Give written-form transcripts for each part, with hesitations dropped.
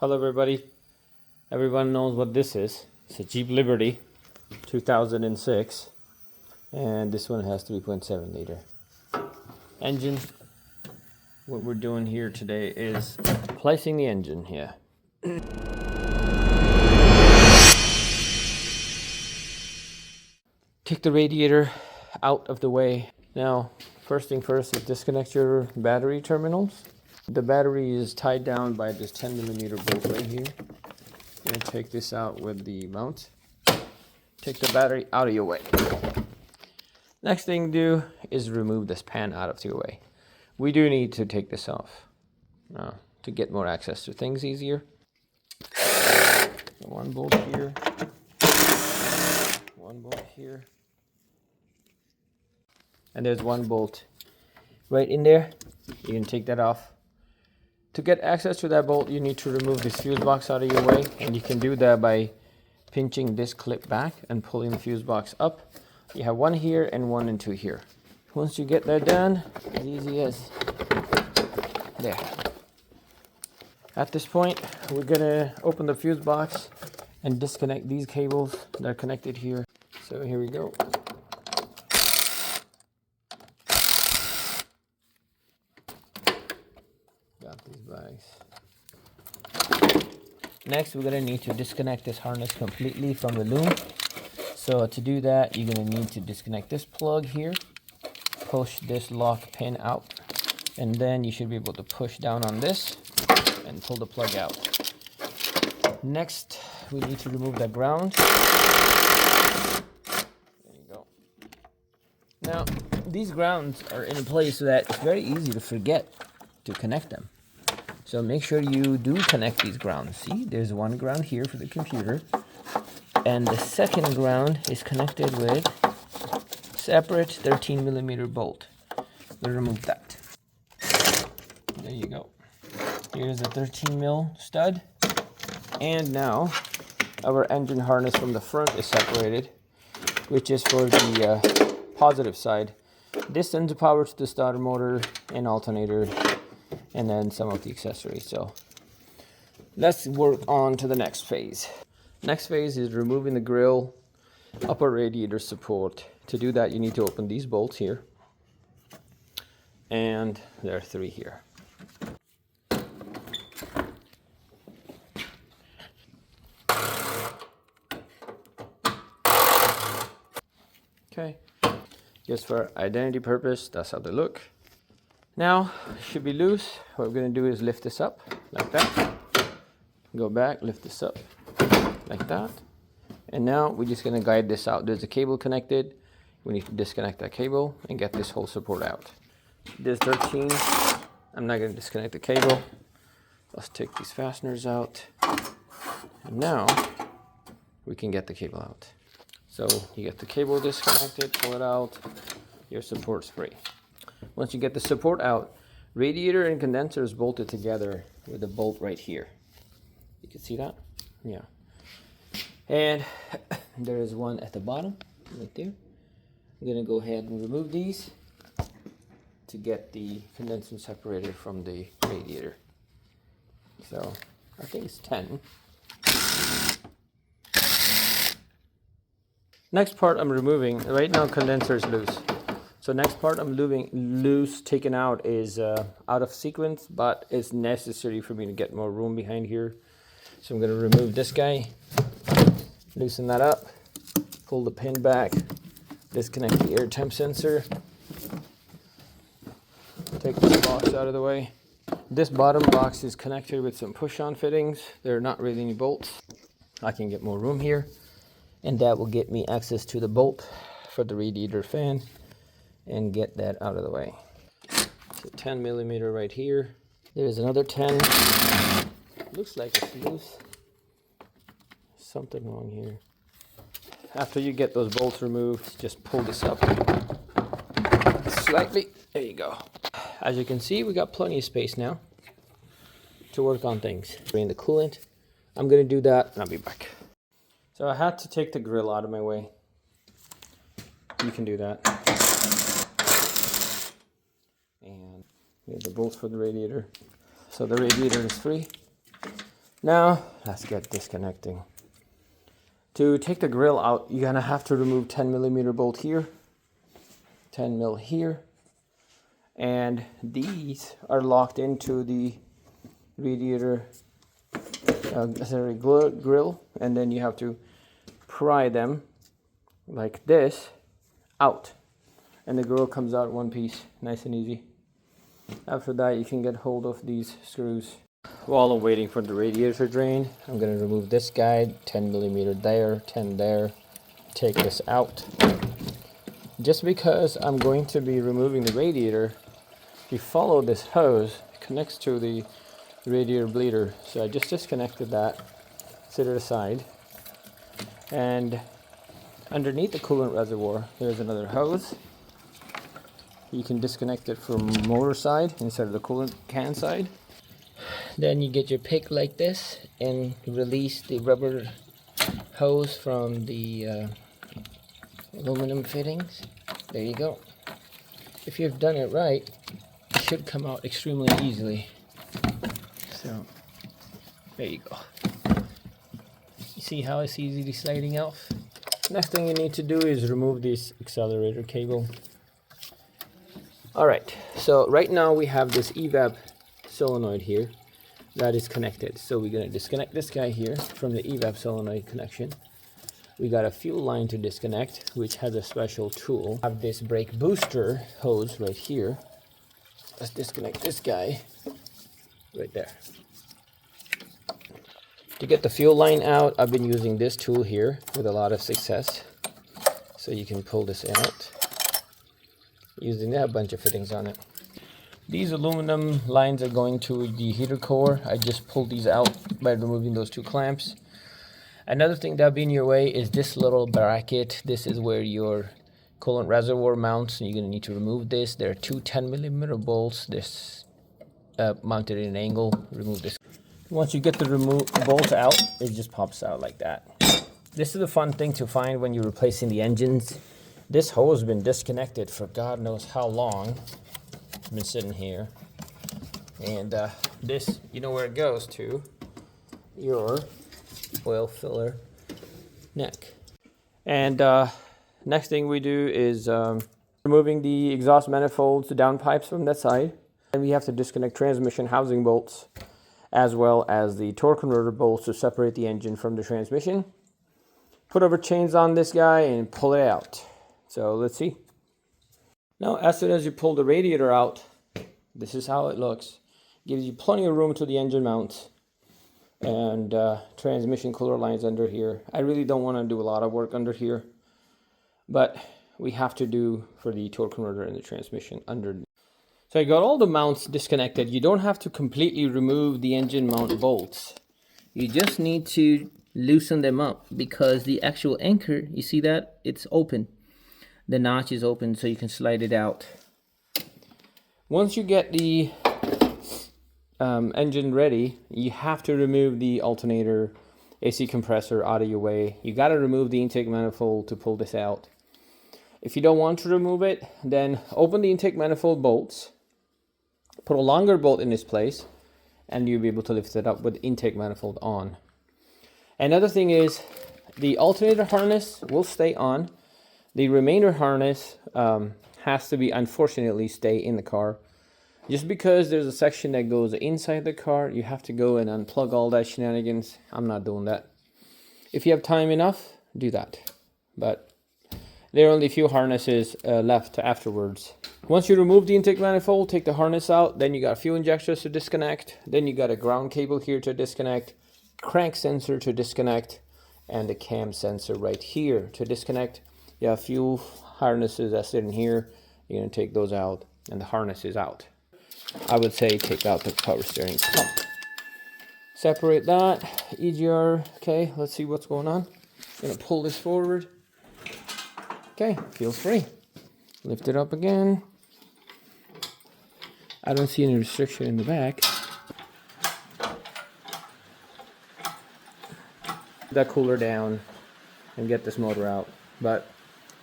Hello everybody. Everyone knows what this is. It's a Jeep Liberty 2006 and this one has 3.7 liter engine. What we're doing here today is placing the engine here. Take the radiator out of the way. Now, first thing first is disconnect your battery terminals. The battery is tied down by this 10mm bolt right here. I'm going to take this out with the mount. Take the battery out of your way. Next thing to do is remove this pan out of your way. We do need to take this off to get more access to things easier. One bolt here. One bolt here. And there's one bolt right in there. You can take that off. To get access to that bolt, you need to remove this fuse box out of your way, and you can do that by pinching this clip back and pulling the fuse box up. You have one here and one and two here. Once you get that done, as easy as there. At this point, we're gonna open the fuse box and disconnect these cables that are connected here. So here we go. Got these bags. Next, we're gonna need to disconnect this harness completely from the loom. So to do that, you're gonna need to disconnect this plug here, push this lock pin out, and then you should be able to push down on this and pull the plug out. Next, we need to remove that ground. There you go. Now, these grounds are in a place so that it's very easy to forget to connect them. So make sure you do connect these grounds. See, there's one ground here for the computer, and the second ground is connected with separate 13mm bolt. We'll remove that. There you go. Here's a 13mm stud, and now our engine harness from the front is separated, which is for the positive side. This sends power to the starter motor and alternator, and then some of the accessories. So let's work on to the next phase. Next phase is removing the grill upper radiator support. To do that, you need to open these bolts here, and there are three here. Okay, just for identity purpose, that's how they look. Now, it should be loose. What we're going to do is lift this up like that. Go back, lift this up like that. And now we're just going to guide this out. There's a cable connected. We need to disconnect that cable and get this whole support out. There's 13. I'm not going to disconnect the cable. Let's take these fasteners out. And now we can get the cable out. So you get the cable disconnected, pull it out, your support's free. Once you get the support out, radiator and condenser is bolted together with a bolt right here. You can see that? Yeah. And there is one at the bottom, right there. I'm gonna go ahead and remove these to get the condenser separator from the radiator. So I think it's 10. Next part I'm removing, right now condenser is loose. So next part I'm taken out is out of sequence, but it's necessary for me to get more room behind here. So I'm going to remove this guy, loosen that up, pull the pin back, disconnect the air temp sensor, take this box out of the way. This bottom box is connected with some push-on fittings. There are not really any bolts. I can get more room here, and that will get me access to the bolt for the radiator fan and get that out of the way. So 10mm right here. There's another 10. Looks like it's loose. Something wrong here. After you get those bolts removed, just pull this up slightly. There you go. As you can see, we got plenty of space now to work on things. Drain the coolant. I'm gonna do that and I'll be back. So I had to take the grill out of my way. You can do that. And we have the bolts for the radiator. So the radiator is free. Now, let's get disconnecting. To take the grill out, you're gonna have to remove 10mm bolt here, 10 mil here, and these are locked into the radiator accessory grill, and then you have to pry them like this out, and the grill comes out one piece, nice and easy. After that, you can get hold of these screws. While I'm waiting for the radiator drain, I'm going to remove this guide, 10mm there, 10 there, take this out. Just because I'm going to be removing the radiator, if you follow this hose, it connects to the radiator bleeder. So I just disconnected that, set it aside, and underneath the coolant reservoir, there's another hose. You can disconnect it from motor side instead of the coolant can side. Then you get your pick like this and release the rubber hose from the aluminum fittings. There you go. If you've done it right, it should come out extremely easily. So, there you go. You see how it's easily sliding off? Next thing you need to do is remove this accelerator cable. Alright, so right now we have this evap solenoid here that is connected. So we're going to disconnect this guy here from the evap solenoid connection. We got a fuel line to disconnect, which has a special tool. I have this brake booster hose right here. Let's disconnect this guy right there. To get the fuel line out, I've been using this tool here with a lot of success. So you can pull this out using a bunch of fittings on it. These aluminum lines are going to the heater core. I just pulled these out by removing those two clamps. Another thing that'll be in your way is this little bracket. This is where your coolant reservoir mounts, and you're going to need to remove this. There are two 10mm bolts. This mounted in an angle. Remove this. Once you get the bolt out, it just pops out like that. This is a fun thing to find when you're replacing the engines. This hose has been disconnected for God knows how long. It's been sitting here. And this, you know where it goes to? Your oil filler neck. And next thing we do is removing the exhaust manifolds, the downpipes from that side. And we have to disconnect transmission housing bolts as well as the torque converter bolts to separate the engine from the transmission. Put over chains on this guy and pull it out. So let's see. Now, as soon as you pull the radiator out, this is how it looks. Gives you plenty of room to the engine mounts and transmission cooler lines under here. I really don't want to do a lot of work under here, but we have to do for the torque converter and the transmission under. So I got all the mounts disconnected. You don't have to completely remove the engine mount bolts. You just need to loosen them up because the actual anchor, you see that? It's open. The notch is open so you can slide it out. Once you get the engine ready, you have to remove the alternator, AC compressor out of your way. You got to remove the intake manifold to pull this out. If you don't want to remove it, then open the intake manifold bolts, put a longer bolt in this place, and you'll be able to lift it up with intake manifold on. Another thing is the alternator harness will stay on. The remainder harness has to be, unfortunately, stay in the car. Just because there's a section that goes inside the car, you have to go and unplug all that shenanigans. I'm not doing that. If you have time enough, do that. But there are only a few harnesses left afterwards. Once you remove the intake manifold, take the harness out, then you got fuel injectors to disconnect, then you got a ground cable here to disconnect, crank sensor to disconnect, and the cam sensor right here to disconnect. You have fuel harnesses that sit in here. You're going to take those out, and the harness is out. I would say take out the power steering pump. Separate that. EGR. Okay, let's see what's going on. I'm going to pull this forward. Okay, feels free. Lift it up again. I don't see any restriction in the back. That cooler down and get this motor out. But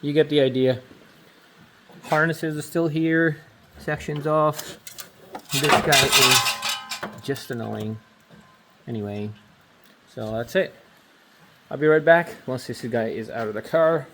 you get the idea. Harnesses are still here. Sections off. This guy is just annoying. Anyway, So that's it. I'll be right back once this guy is out of the car.